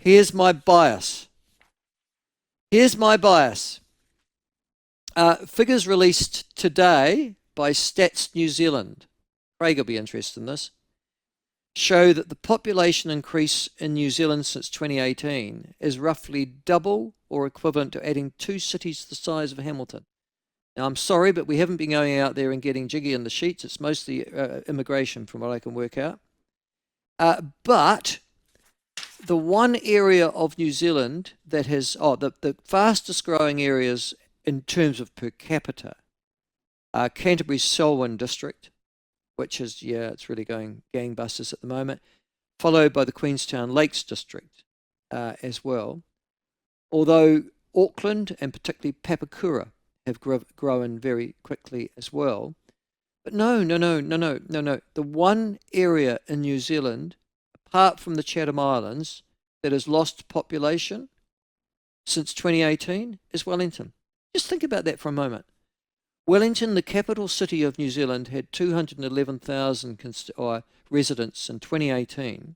Here's my bias. Figures released today by Stats New Zealand, Craig will be interested in this, show that the population increase in New Zealand since 2018 is roughly double or equivalent to adding 2 cities the size of Hamilton. Now, I'm sorry, but we haven't been going out there and getting jiggy in the sheets. It's mostly immigration, from what I can work out. But the one area of New Zealand that has, the fastest growing areas in terms of per capita are Canterbury's Selwyn district, which is, it's really going gangbusters at the moment, followed by the Queenstown Lakes district as well. Although Auckland and particularly Papakura have grown very quickly as well. But no. The one area in New Zealand, apart from the Chatham Islands, that has lost population since 2018 is Wellington. Just think about that for a moment. Wellington, the capital city of New Zealand, had 211,000 residents in 2018.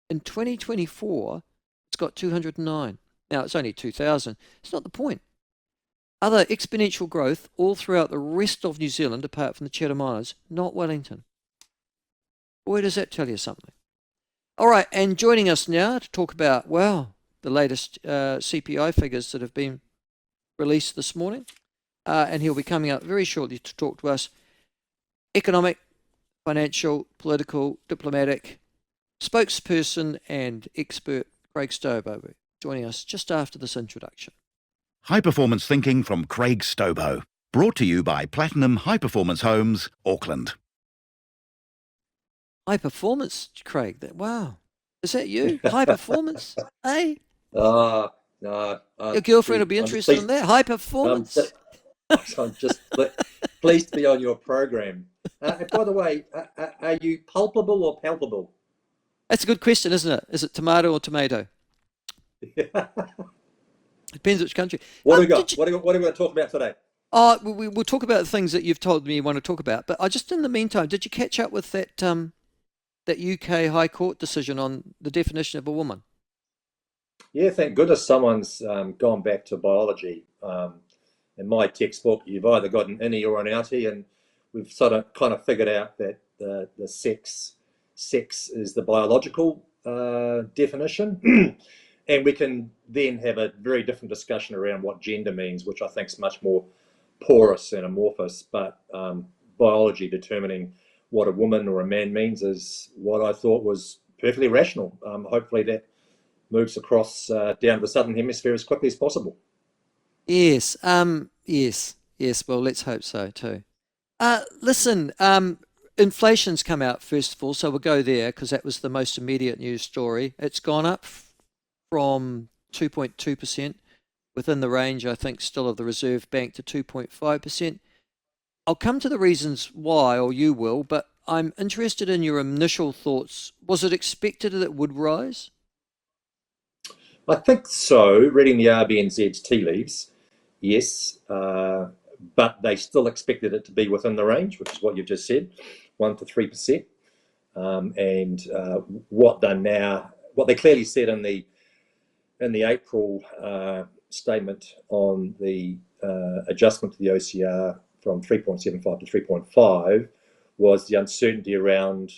In 2024, it's got 209. Now, it's only 2,000. It's not the point. Other exponential growth all throughout the rest of New Zealand, apart from the Chatham Islands, not Wellington. Boy, does that tell you something. All right, and joining us now to talk about, the latest CPI figures that have been released this morning, and he'll be coming up very shortly to talk to us, economic, financial, political, diplomatic spokesperson and expert Craig Stobo, joining us just after this introduction. High Performance Thinking from Craig Stobo. Brought to you by Platinum High Performance Homes, Auckland. High performance, Craig. Wow. Is that you? High performance? Hey? No. Your girlfriend will be interested in that. High performance. I'm just pleased to be on your program. And by the way, are you pulpable or palpable? That's a good question, isn't it? Is it tomato or tomato? Depends which country. What do we got? What are we going to talk about today? We'll talk about the things that you've told me you want to talk about. But just in the meantime, did you catch up with that UK High Court decision on the definition of a woman? Yeah, thank goodness someone's gone back to biology. In my textbook, you've either got an innie or an outie, and we've sort of kind of figured out that the sex is the biological definition. And we can then have a very different discussion around what gender means, which I think is much more porous and amorphous. But biology determining what a woman or a man means is what I thought was perfectly rational. Hopefully that moves across down to the Southern Hemisphere as quickly as possible. Yes. Yes. Well, let's hope so too. Listen, inflation's come out first of all, so we'll go there because that was the most immediate news story. It's gone up from 2.2% within the range, I think, still of the Reserve Bank to 2.5%. I'll come to the reasons why, or you will, but I'm interested in your initial thoughts. Was it expected that it would rise? I think so, reading the RBNZ's tea leaves, yes, but they still expected it to be within the range, which is what you just said, 1 to 3%. And what they clearly said in the April statement on the adjustment to the OCR from 3.75 to 3.5 was the uncertainty around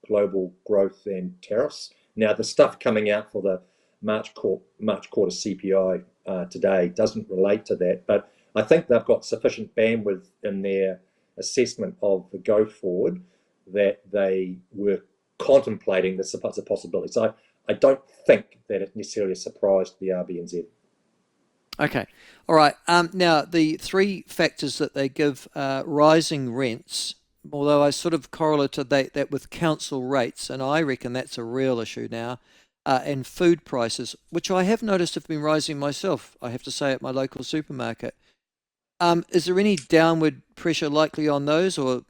global growth and tariffs. Now, the stuff coming out for the March quarter CPI today doesn't relate to that, but I think they've got sufficient bandwidth in their assessment of the go forward that they were contemplating this as a possibility. So I don't think that it necessarily surprised the RBNZ. Okay. All right. Now, the three factors that they give rising rents, although I sort of correlated that with council rates, and I reckon that's a real issue now, and food prices, which I have noticed have been rising myself, I have to say, at my local supermarket. Is there any downward pressure likely on those, or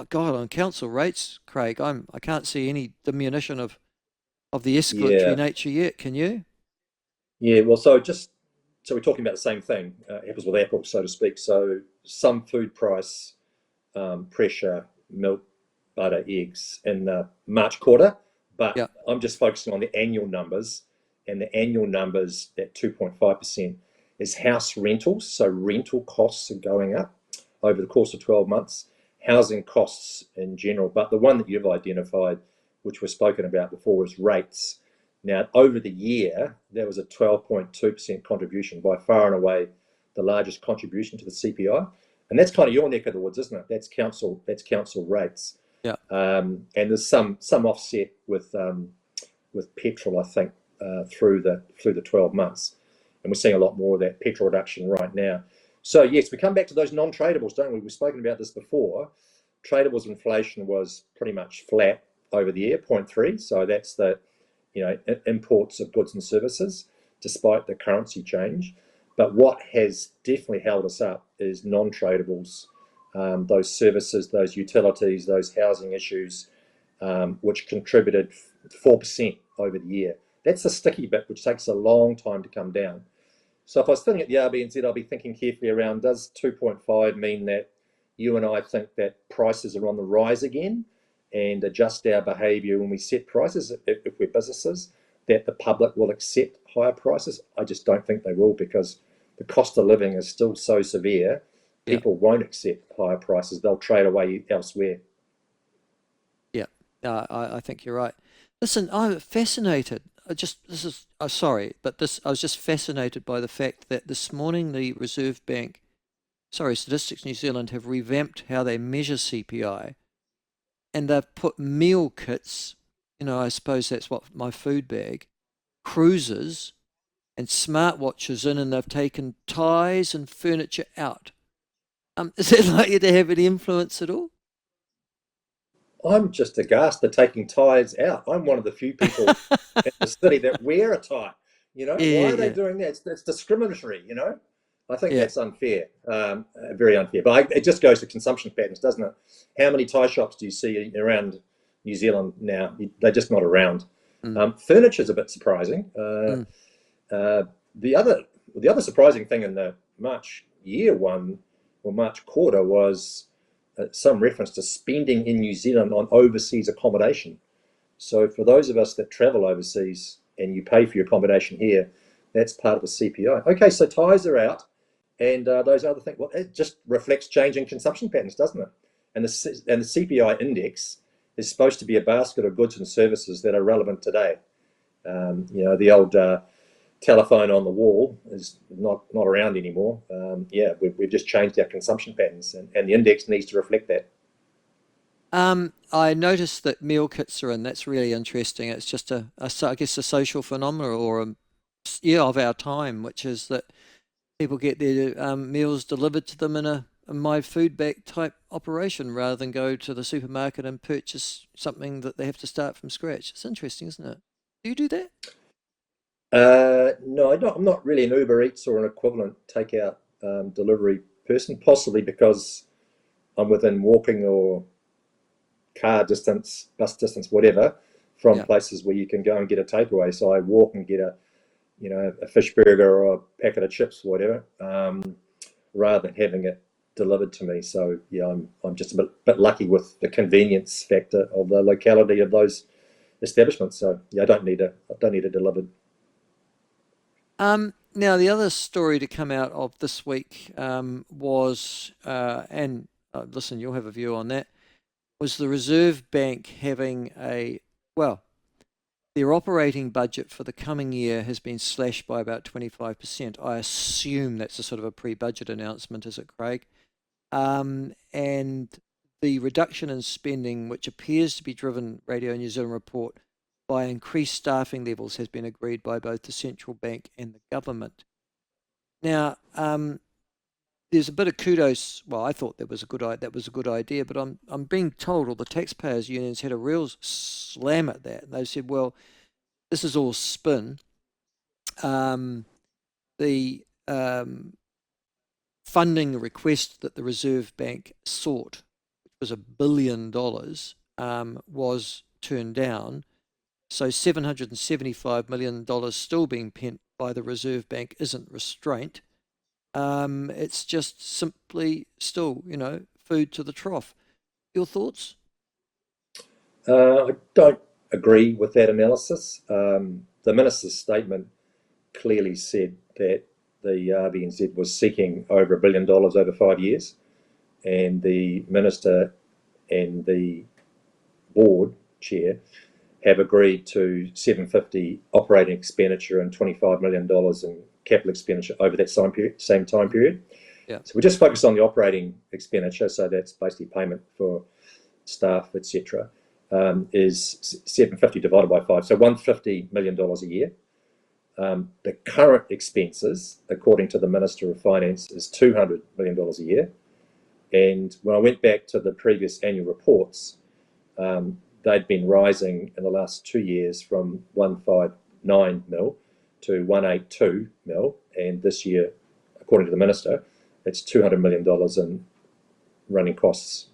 God, on council rates, Craig? I can't see any diminution of the escalatory nature yet. Can you? Yeah. Well, so we're talking about the same thing, apples with apples, so to speak. So some food price pressure, milk, butter, eggs in the March quarter, but I'm just focusing on the annual numbers, and the annual numbers, that 2.5%, is house rentals. So rental costs are going up over the course of 12 months, housing costs in general. But the one that you've identified, which was spoken about before, is rates. Now, over the year, there was a 12.2% contribution, by far and away the largest contribution to the CPI. And that's kind of your neck of the woods, isn't it? That's council rates. Yeah. And there's some offset with petrol, I think, through the 12 months. And we're seeing a lot more of that petrol reduction right now. So yes, we come back to those non-tradables, don't we? We've spoken about this before. Tradables inflation was pretty much flat over the year, 0.3. So that's the, imports of goods and services, despite the currency change. But what has definitely held us up is non-tradables, those services, those utilities, those housing issues, which contributed 4% over the year. That's the sticky bit, which takes a long time to come down. So if I was sitting at the RBNZ, I'll be thinking carefully around, does 2.5 mean that you and I think that prices are on the rise again, and adjust our behaviour when we set prices, if we're businesses, that the public will accept higher prices? I just don't think they will, because the cost of living is still so severe, people won't accept higher prices. They'll trade away elsewhere. Yeah, I think you're right. Listen, I'm fascinated. I was just fascinated by the fact that this morning the Statistics New Zealand have revamped how they measure CPI, and they've put meal kits, I suppose that's what my food bag, cruisers and smartwatches in, and they've taken ties and furniture out. Is it likely to have any influence at all? I'm just aghast they're taking ties out. I'm one of the few people in the city that wear a tie. Why are they doing that? It's discriminatory, I think that's unfair, very unfair. But it just goes to consumption patterns, doesn't it? How many tie shops do you see around New Zealand now? They're just not around. Furniture's a bit surprising. The other surprising thing in the March quarter was some reference to spending in New Zealand on overseas accommodation. So for those of us that travel overseas and you pay for your accommodation here, that's part of the CPI. Okay, so ties are out, and those other things. Well, it just reflects changing consumption patterns, doesn't it? And the CPI index is supposed to be a basket of goods and services that are relevant today. The old telephone on the wall is not around anymore. We've just changed our consumption patterns, and the index needs to reflect that. I noticed that meal kits are in. That's really interesting. It's just I guess a social phenomenon, or of our time, which is that people get their meals delivered to them in a my food bag type operation, rather than go to the supermarket and purchase something that they have to start from scratch. It's interesting, isn't it? Do you do that? No, I'm not really an Uber Eats or an equivalent takeout delivery person, possibly because I'm within walking or car distance, bus distance, whatever, from places where you can go and get a takeaway. So I walk and get a fish burger or a packet of chips, whatever, rather than having it delivered to me. So I'm just a bit lucky with the convenience factor of the locality of those establishments. So I don't need it delivered. Now, the other story to come out of this week was, listen, you'll have a view on that, was the Reserve Bank having their operating budget for the coming year has been slashed by about 25%. I assume that's a sort of a pre-budget announcement, is it, Craig? And the reduction in spending, which appears to be driven, Radio New Zealand report, by increased staffing levels, has been agreed by both the central bank and the government. Now, there's a bit of kudos. Well, I thought that was a good idea, but I'm being told all the taxpayers' unions had a real slam at that. They said, well, this is all spin. The funding request that the Reserve Bank sought, which was $1 billion, was turned down. So $775 million still being pent by the Reserve Bank isn't restraint. It's just simply still, food to the trough. Your thoughts? I don't agree with that analysis. The the minister's statement clearly said that the RBNZ was seeking over $1 billion over 5 years, and the minister and the board chair have agreed to $750 operating expenditure and $25 million in capital expenditure over that same time period. Yeah. So we just focus on the operating expenditure, so that's basically payment for staff, etc. Is 750 divided by 5, so $150 million a year. The current expenses, according to the Minister of Finance, is $200 million a year. And when I went back to the previous annual reports, they'd been rising in the last 2 years from 159 mil to 182 mil, and this year, according to the Minister, it's $200 million in running costs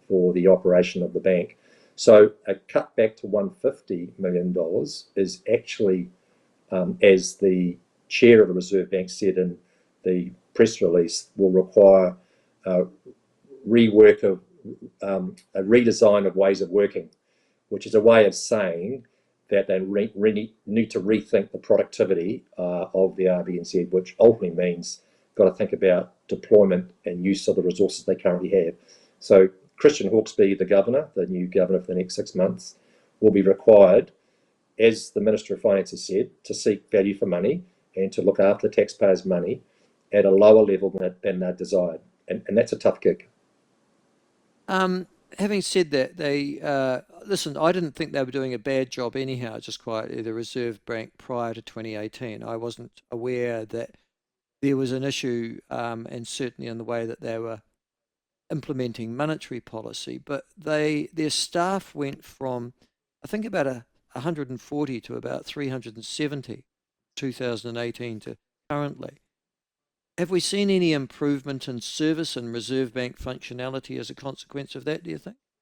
for the operation of the bank. So a cut back to $150 million is actually, as the chair of the Reserve Bank said in the press release, will require a redesign of ways of working, which is a way of saying that they need to rethink the productivity of the RBNZ, which ultimately means got to think about deployment and use of the resources they currently have. So Christian Hawkesby, the governor, the new governor for the next 6 months, will be required, as the Minister of Finance has said, to seek value for money and to look after taxpayers' money at a lower level than they're desired. And that's a tough gig. Having said that, they listen, I didn't think they were doing a bad job anyhow, just quietly, the Reserve Bank prior to 2018. I wasn't aware that there was an issue, and certainly in the way that they were implementing monetary policy, but their staff went from, I think, about 140 to about 370, 2018 to currently. Have we seen any improvement in service and Reserve Bank functionality as a consequence of that, do you think?